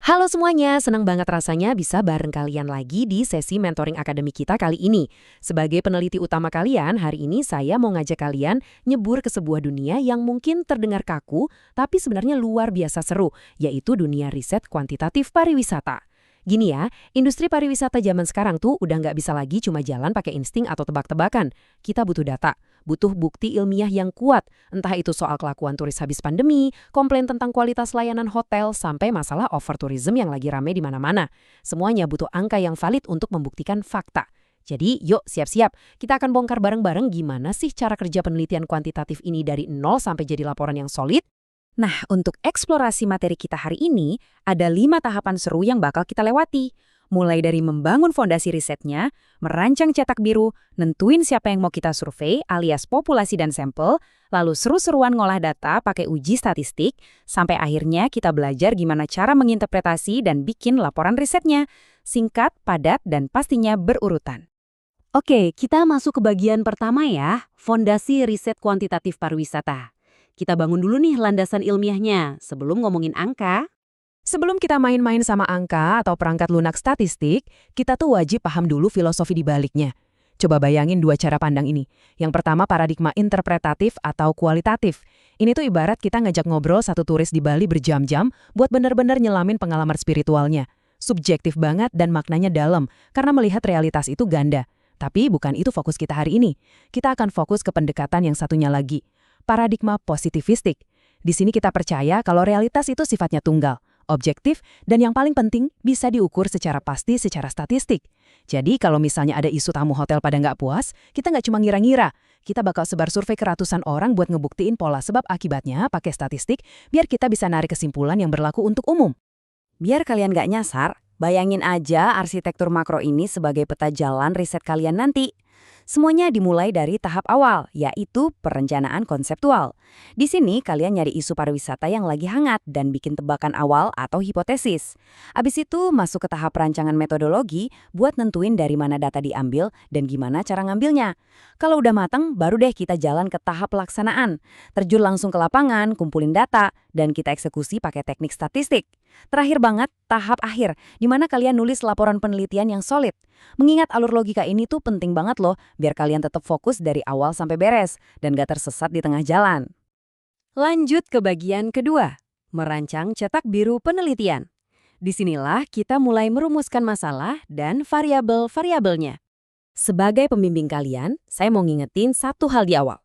Halo semuanya, senang banget rasanya bisa bareng kalian lagi di sesi mentoring akademi kita kali ini. Sebagai peneliti utama kalian, hari ini saya mau ngajak kalian nyebur ke sebuah dunia yang mungkin terdengar kaku, tapi sebenarnya luar biasa seru, yaitu dunia riset kuantitatif pariwisata. Gini ya, industri pariwisata zaman sekarang tuh udah nggak bisa lagi cuma jalan pakai insting atau tebak-tebakan. Kita butuh data, butuh bukti ilmiah yang kuat, entah itu soal kelakuan turis habis pandemi, komplain tentang kualitas layanan hotel, sampai masalah overtourism yang lagi rame di mana-mana. Semuanya butuh angka yang valid untuk membuktikan fakta. Jadi, yuk siap-siap. Kita akan bongkar bareng-bareng gimana sih cara kerja penelitian kuantitatif ini dari nol sampai jadi laporan yang solid. Nah, untuk eksplorasi materi kita hari ini, ada 5 tahapan seru yang bakal kita lewati. Mulai dari membangun fondasi risetnya, merancang cetak biru, nentuin siapa yang mau kita survei alias populasi dan sampel, lalu seru-seruan ngolah data pakai uji statistik, sampai akhirnya kita belajar gimana cara menginterpretasi dan bikin laporan risetnya. Singkat, padat, dan pastinya berurutan. Oke, kita masuk ke bagian pertama ya, fondasi riset kuantitatif pariwisata. Kita bangun dulu nih landasan ilmiahnya, sebelum ngomongin angka. Sebelum kita main-main sama angka atau perangkat lunak statistik, kita tuh wajib paham dulu filosofi di baliknya. Coba bayangin dua cara pandang ini. Yang pertama paradigma interpretatif atau kualitatif. Ini tuh ibarat kita ngajak ngobrol satu turis di Bali berjam-jam buat bener-bener nyelamin pengalaman spiritualnya. Subjektif banget dan maknanya dalam, karena melihat realitas itu ganda. Tapi bukan itu fokus kita hari ini. Kita akan fokus ke pendekatan yang satunya lagi. Paradigma positivistik. Di sini kita percaya kalau realitas itu sifatnya tunggal, objektif, dan yang paling penting bisa diukur secara pasti secara statistik. Jadi kalau misalnya ada isu tamu hotel pada nggak puas, kita nggak cuma ngira-ngira. Kita bakal sebar survei ke ratusan orang buat ngebuktiin pola sebab akibatnya pakai statistik, biar kita bisa narik kesimpulan yang berlaku untuk umum. Biar kalian nggak nyasar, bayangin aja arsitektur makro ini sebagai peta jalan riset kalian nanti. Semuanya dimulai dari tahap awal, yaitu perencanaan konseptual. Di sini kalian nyari isu pariwisata yang lagi hangat dan bikin tebakan awal atau hipotesis. Abis itu masuk ke tahap rancangan metodologi buat nentuin dari mana data diambil dan gimana cara ngambilnya. Kalau udah matang, baru deh kita jalan ke tahap pelaksanaan. Terjun langsung ke lapangan, kumpulin data, dan kita eksekusi pakai teknik statistik. Terakhir banget, tahap akhir, di mana kalian nulis laporan penelitian yang solid. Mengingat alur logika ini tuh penting banget loh, biar kalian tetap fokus dari awal sampai beres, dan gak tersesat di tengah jalan. Lanjut ke bagian kedua, merancang cetak biru penelitian. Disinilah kita mulai merumuskan masalah dan variabel-variabelnya. Sebagai pembimbing kalian, saya mau ngingetin satu hal di awal.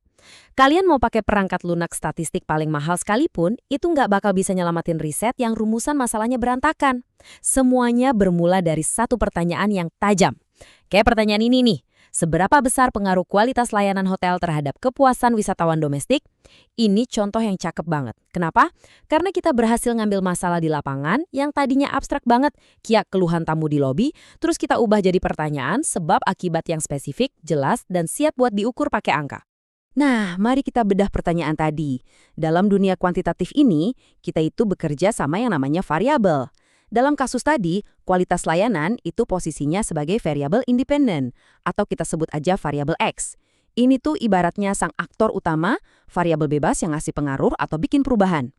Kalian mau pakai perangkat lunak statistik paling mahal sekalipun, itu nggak bakal bisa nyelamatin riset yang rumusan masalahnya berantakan. Semuanya bermula dari satu pertanyaan yang tajam. Kayak pertanyaan ini nih, seberapa besar pengaruh kualitas layanan hotel terhadap kepuasan wisatawan domestik? Ini contoh yang cakep banget. Kenapa? Karena kita berhasil ngambil masalah di lapangan yang tadinya abstrak banget, kayak keluhan tamu di lobi, terus kita ubah jadi pertanyaan sebab akibat yang spesifik, jelas, dan siap buat diukur pakai angka. Nah, mari kita bedah pertanyaan tadi. Dalam dunia kuantitatif ini, kita itu bekerja sama yang namanya variabel. Dalam kasus tadi, kualitas layanan itu posisinya sebagai variabel independen, atau kita sebut aja variabel X. Ini tuh ibaratnya sang aktor utama, variabel bebas yang ngasih pengaruh atau bikin perubahan.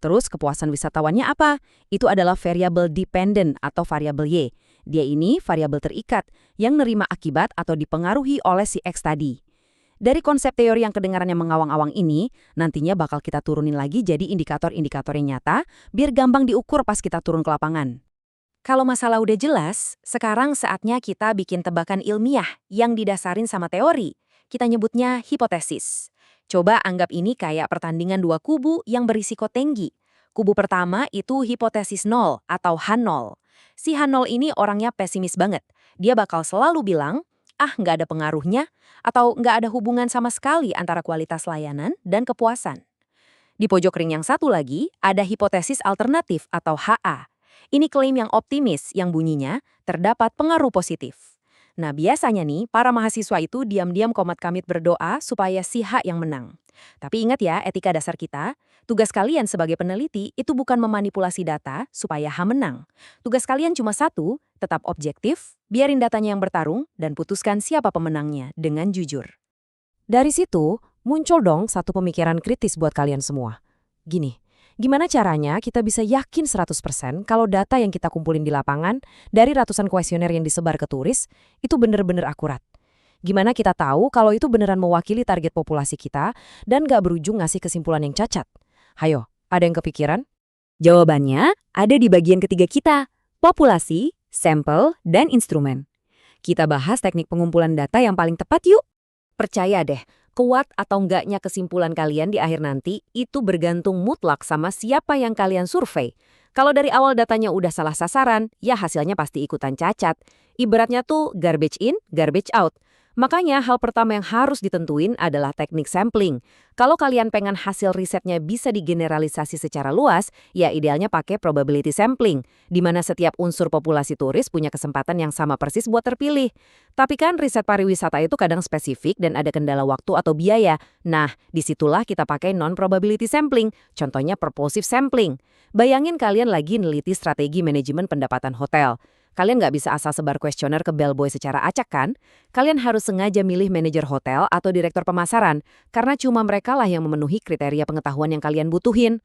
Terus kepuasan wisatawannya apa? Itu adalah variabel dependent atau variabel Y. Dia ini variabel terikat, yang nerima akibat atau dipengaruhi oleh si X tadi. Dari konsep teori yang kedengarannya mengawang-awang ini, nantinya bakal kita turunin lagi jadi indikator-indikator yang nyata, biar gampang diukur pas kita turun ke lapangan. Kalau masalah udah jelas, sekarang saatnya kita bikin tebakan ilmiah yang didasarin sama teori. Kita nyebutnya hipotesis. Coba anggap ini kayak pertandingan dua kubu yang berisiko tinggi. Kubu pertama itu hipotesis 0 atau H0. Si H0 ini orangnya pesimis banget. Dia bakal selalu bilang, nggak ada pengaruhnya, atau nggak ada hubungan sama sekali antara kualitas layanan dan kepuasan. Di pojok ring yang satu lagi, ada hipotesis alternatif atau HA. Ini klaim yang optimis yang bunyinya terdapat pengaruh positif. Nah, biasanya nih, para mahasiswa itu diam-diam komat kamit berdoa supaya si H yang menang. Tapi ingat ya, etika dasar kita, tugas kalian sebagai peneliti itu bukan memanipulasi data supaya H menang. Tugas kalian cuma satu, tetap objektif, biarin datanya yang bertarung, dan putuskan siapa pemenangnya dengan jujur. Dari situ, muncul dong satu pemikiran kritis buat kalian semua. Gini, Gimana caranya kita bisa yakin 100% kalau data yang kita kumpulin di lapangan dari ratusan kuesioner yang disebar ke turis itu benar-benar akurat? Gimana kita tahu kalau itu beneran mewakili target populasi kita dan nggak berujung ngasih kesimpulan yang cacat? Hayo, ada yang kepikiran? Jawabannya ada di bagian ketiga kita, populasi, sampel, dan instrumen. Kita bahas teknik pengumpulan data yang paling tepat yuk. Percaya deh, kuat atau enggaknya kesimpulan kalian di akhir nanti itu bergantung mutlak sama siapa yang kalian survei. Kalau dari awal datanya udah salah sasaran, ya hasilnya pasti ikutan cacat. Ibaratnya tuh garbage in, garbage out. Makanya hal pertama yang harus ditentuin adalah teknik sampling. Kalau kalian pengen hasil risetnya bisa digeneralisasi secara luas, ya idealnya pakai probability sampling, di mana setiap unsur populasi turis punya kesempatan yang sama persis buat terpilih. Tapi kan riset pariwisata itu kadang spesifik dan ada kendala waktu atau biaya. Nah, disitulah kita pakai non-probability sampling, contohnya purposive sampling. Bayangin kalian lagi neliti strategi manajemen pendapatan hotel. Kalian nggak bisa asal sebar kuesioner ke bellboy secara acak kan? Kalian harus sengaja milih manajer hotel atau direktur pemasaran, karena cuma mereka lah yang memenuhi kriteria pengetahuan yang kalian butuhin.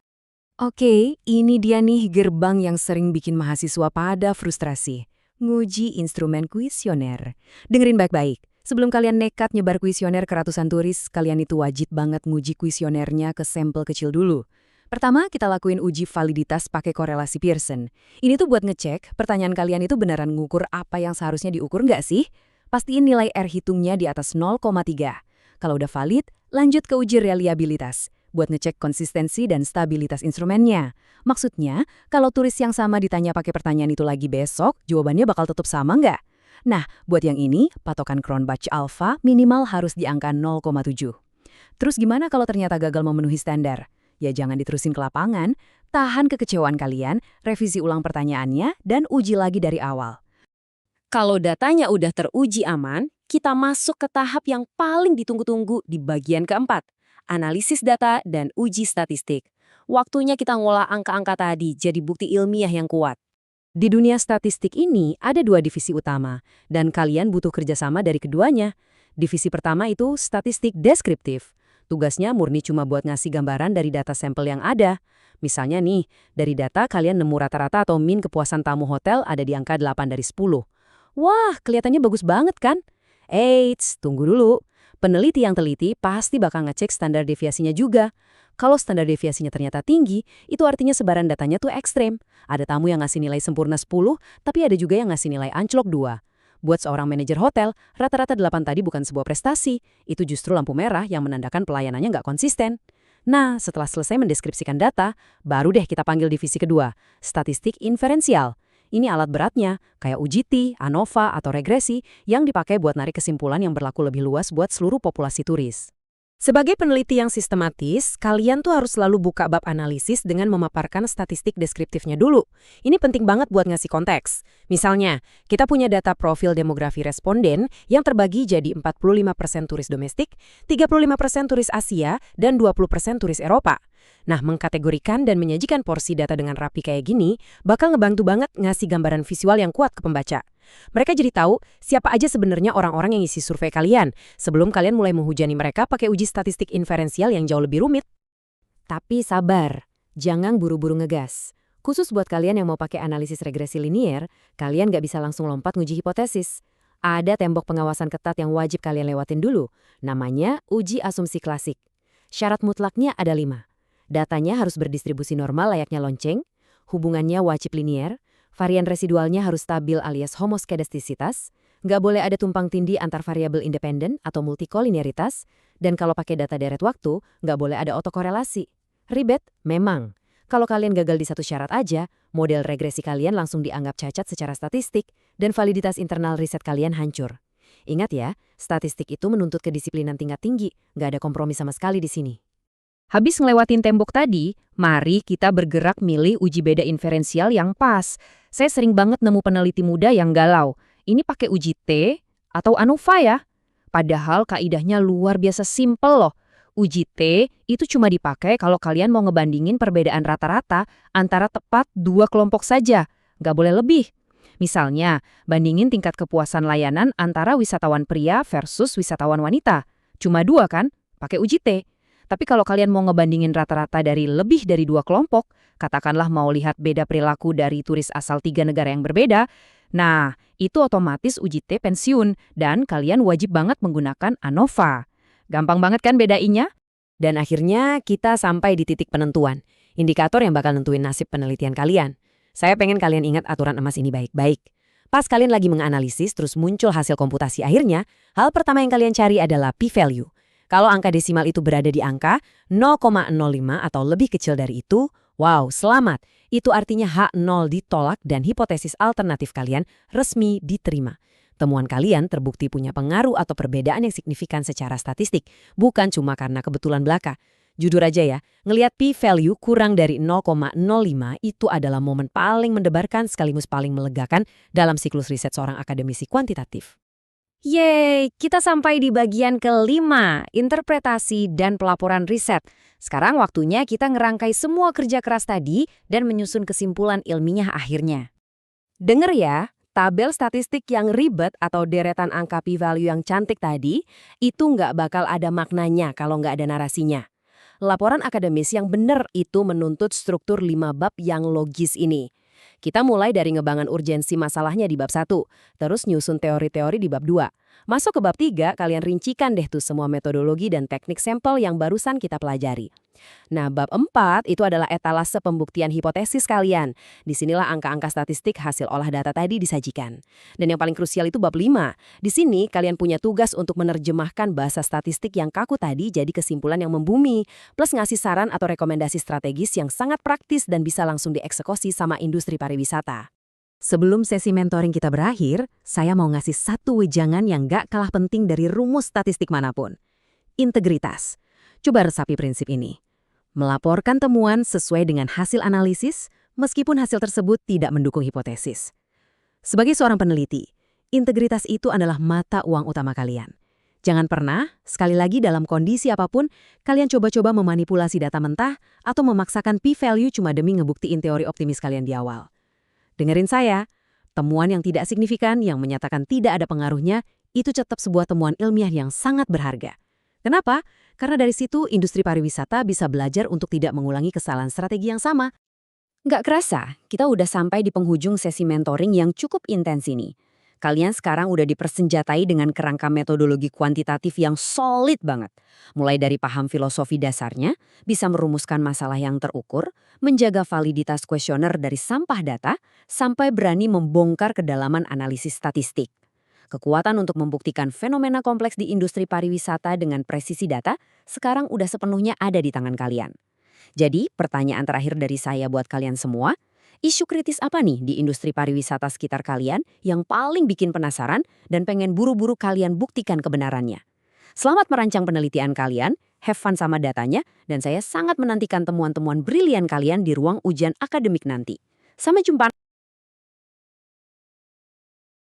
Oke, ini dia nih gerbang yang sering bikin mahasiswa pada frustrasi. Nguji instrumen kuesioner. Dengerin baik-baik. Sebelum kalian nekat nyebar kuesioner ke ratusan turis, kalian itu wajib banget nguji kuesionernya ke sampel kecil dulu. Pertama, kita lakuin uji validitas pakai korelasi Pearson. Ini tuh buat ngecek pertanyaan kalian itu beneran ngukur apa yang seharusnya diukur nggak sih? Pastiin nilai R hitungnya di atas 0,3. Kalau udah valid, lanjut ke uji reliabilitas buat ngecek konsistensi dan stabilitas instrumennya. Maksudnya, kalau turis yang sama ditanya pakai pertanyaan itu lagi besok, jawabannya bakal tetap sama nggak? Nah, buat yang ini, patokan Cronbach Alpha minimal harus di angka 0,7. Terus gimana kalau ternyata gagal memenuhi standar? Ya jangan diterusin ke lapangan, tahan kekecewaan kalian, revisi ulang pertanyaannya, dan uji lagi dari awal. Kalau datanya udah teruji aman, kita masuk ke tahap yang paling ditunggu-tunggu di bagian keempat, analisis data dan uji statistik. Waktunya kita ngolah angka-angka tadi jadi bukti ilmiah yang kuat. Di dunia statistik ini ada dua divisi utama, dan kalian butuh kerjasama dari keduanya. Divisi pertama itu statistik deskriptif. Tugasnya murni cuma buat ngasih gambaran dari data sampel yang ada. Misalnya nih, dari data kalian nemu rata-rata atau min kepuasan tamu hotel ada di angka 8 dari 10. Wah, kelihatannya bagus banget kan? Eits, tunggu dulu. Peneliti yang teliti pasti bakal ngecek standar deviasinya juga. Kalau standar deviasinya ternyata tinggi, itu artinya sebaran datanya tuh ekstrem. Ada tamu yang ngasih nilai sempurna 10, tapi ada juga yang ngasih nilai anjlok 2. Buat seorang manajer hotel, rata-rata 8 tadi bukan sebuah prestasi. Itu justru lampu merah yang menandakan pelayanannya nggak konsisten. Nah, setelah selesai mendeskripsikan data, baru deh kita panggil divisi kedua, statistik inferensial. Ini alat beratnya, kayak UGT, ANOVA, atau regresi, yang dipakai buat narik kesimpulan yang berlaku lebih luas buat seluruh populasi turis. Sebagai peneliti yang sistematis, kalian tuh harus selalu buka bab analisis dengan memaparkan statistik deskriptifnya dulu. Ini penting banget buat ngasih konteks. Misalnya, kita punya data profil demografi responden yang terbagi jadi 45% turis domestik, 35% turis Asia, dan 20% turis Eropa. Nah, mengkategorikan dan menyajikan porsi data dengan rapi kayak gini bakal ngebantu banget ngasih gambaran visual yang kuat ke pembaca. Mereka jadi tahu siapa aja sebenarnya orang-orang yang isi survei kalian sebelum kalian mulai menghujani mereka pakai uji statistik inferensial yang jauh lebih rumit. Tapi sabar, jangan buru-buru ngegas. Khusus buat kalian yang mau pakai analisis regresi linier, kalian nggak bisa langsung lompat nguji hipotesis. Ada tembok pengawasan ketat yang wajib kalian lewatin dulu, namanya uji asumsi klasik. Syarat mutlaknya ada 5. Datanya harus berdistribusi normal layaknya lonceng, hubungannya wajib linier, varian residualnya harus stabil alias homoskedastisitas, nggak boleh ada tumpang tindih antar variabel independen atau multikolinearitas, dan kalau pakai data deret waktu, nggak boleh ada otokorelasi. Ribet? Memang. Kalau kalian gagal di satu syarat aja, model regresi kalian langsung dianggap cacat secara statistik, dan validitas internal riset kalian hancur. Ingat ya, statistik itu menuntut kedisiplinan tingkat tinggi, nggak ada kompromi sama sekali di sini. Habis ngelewatin tembok tadi, mari kita bergerak milih uji beda inferensial yang pas. Saya sering banget nemu peneliti muda yang galau. Ini pakai uji T atau ANOVA ya? Padahal kaidahnya luar biasa simpel loh. Uji T itu cuma dipakai kalau kalian mau ngebandingin perbedaan rata-rata antara tepat 2 kelompok saja. Nggak boleh lebih. Misalnya, bandingin tingkat kepuasan layanan antara wisatawan pria versus wisatawan wanita. Cuma 2 kan? Pakai uji T. Tapi kalau kalian mau ngebandingin rata-rata dari lebih dari 2 kelompok, katakanlah mau lihat beda perilaku dari turis asal 3 negara yang berbeda, nah, itu otomatis uji T pensiun dan kalian wajib banget menggunakan ANOVA. Gampang banget kan bedainya? Dan akhirnya kita sampai di titik penentuan, indikator yang bakal nentuin nasib penelitian kalian. Saya pengen kalian ingat aturan emas ini baik-baik. Pas kalian lagi menganalisis terus muncul hasil komputasi akhirnya, hal pertama yang kalian cari adalah p-value. Kalau angka desimal itu berada di angka 0,05 atau lebih kecil dari itu, wow, selamat. Itu artinya H0 ditolak dan hipotesis alternatif kalian resmi diterima. Temuan kalian terbukti punya pengaruh atau perbedaan yang signifikan secara statistik, bukan cuma karena kebetulan belaka. Jujur aja ya, ngelihat p-value kurang dari 0,05 itu adalah momen paling mendebarkan sekaligus paling melegakan dalam siklus riset seorang akademisi kuantitatif. Yeay, kita sampai di bagian kelima, interpretasi dan pelaporan riset. Sekarang waktunya kita ngerangkai semua kerja keras tadi dan menyusun kesimpulan ilmiah akhirnya. Dengar ya, tabel statistik yang ribet atau deretan angka p-value yang cantik tadi, itu nggak bakal ada maknanya kalau nggak ada narasinya. Laporan akademis yang benar itu menuntut struktur 5 bab yang logis ini. Kita mulai dari ngebangun urgensi masalahnya di bab 1, terus nyusun teori-teori di bab 2. Masuk ke bab 3, kalian rincikan deh tuh semua metodologi dan teknik sampel yang barusan kita pelajari. Nah, bab 4 itu adalah etalase pembuktian hipotesis kalian. Disinilah angka-angka statistik hasil olah data tadi disajikan. Dan yang paling krusial itu bab 5. Di sini kalian punya tugas untuk menerjemahkan bahasa statistik yang kaku tadi jadi kesimpulan yang membumi, plus ngasih saran atau rekomendasi strategis yang sangat praktis dan bisa langsung dieksekusi sama industri pariwisata. Sebelum sesi mentoring kita berakhir, saya mau ngasih satu wejangan yang gak kalah penting dari rumus statistik manapun. Integritas. Coba resapi prinsip ini. Melaporkan temuan sesuai dengan hasil analisis, meskipun hasil tersebut tidak mendukung hipotesis. Sebagai seorang peneliti, integritas itu adalah mata uang utama kalian. Jangan pernah, sekali lagi dalam kondisi apapun, kalian coba-coba memanipulasi data mentah atau memaksakan p-value cuma demi ngebuktiin teori optimis kalian di awal. Dengerin saya, temuan yang tidak signifikan yang menyatakan tidak ada pengaruhnya, itu tetap sebuah temuan ilmiah yang sangat berharga. Kenapa? Karena dari situ industri pariwisata bisa belajar untuk tidak mengulangi kesalahan strategi yang sama. Nggak kerasa, kita udah sampai di penghujung sesi mentoring yang cukup intens ini. Kalian sekarang udah dipersenjatai dengan kerangka metodologi kuantitatif yang solid banget. Mulai dari paham filosofi dasarnya, bisa merumuskan masalah yang terukur, menjaga validitas kuesioner dari sampah data, sampai berani membongkar kedalaman analisis statistik. Kekuatan untuk membuktikan fenomena kompleks di industri pariwisata dengan presisi data sekarang udah sepenuhnya ada di tangan kalian. Jadi, pertanyaan terakhir dari saya buat kalian semua, isu kritis apa nih di industri pariwisata sekitar kalian yang paling bikin penasaran dan pengen buru-buru kalian buktikan kebenarannya? Selamat merancang penelitian kalian, have fun sama datanya, dan saya sangat menantikan temuan-temuan brilian kalian di ruang ujian akademik nanti. Sampai jumpa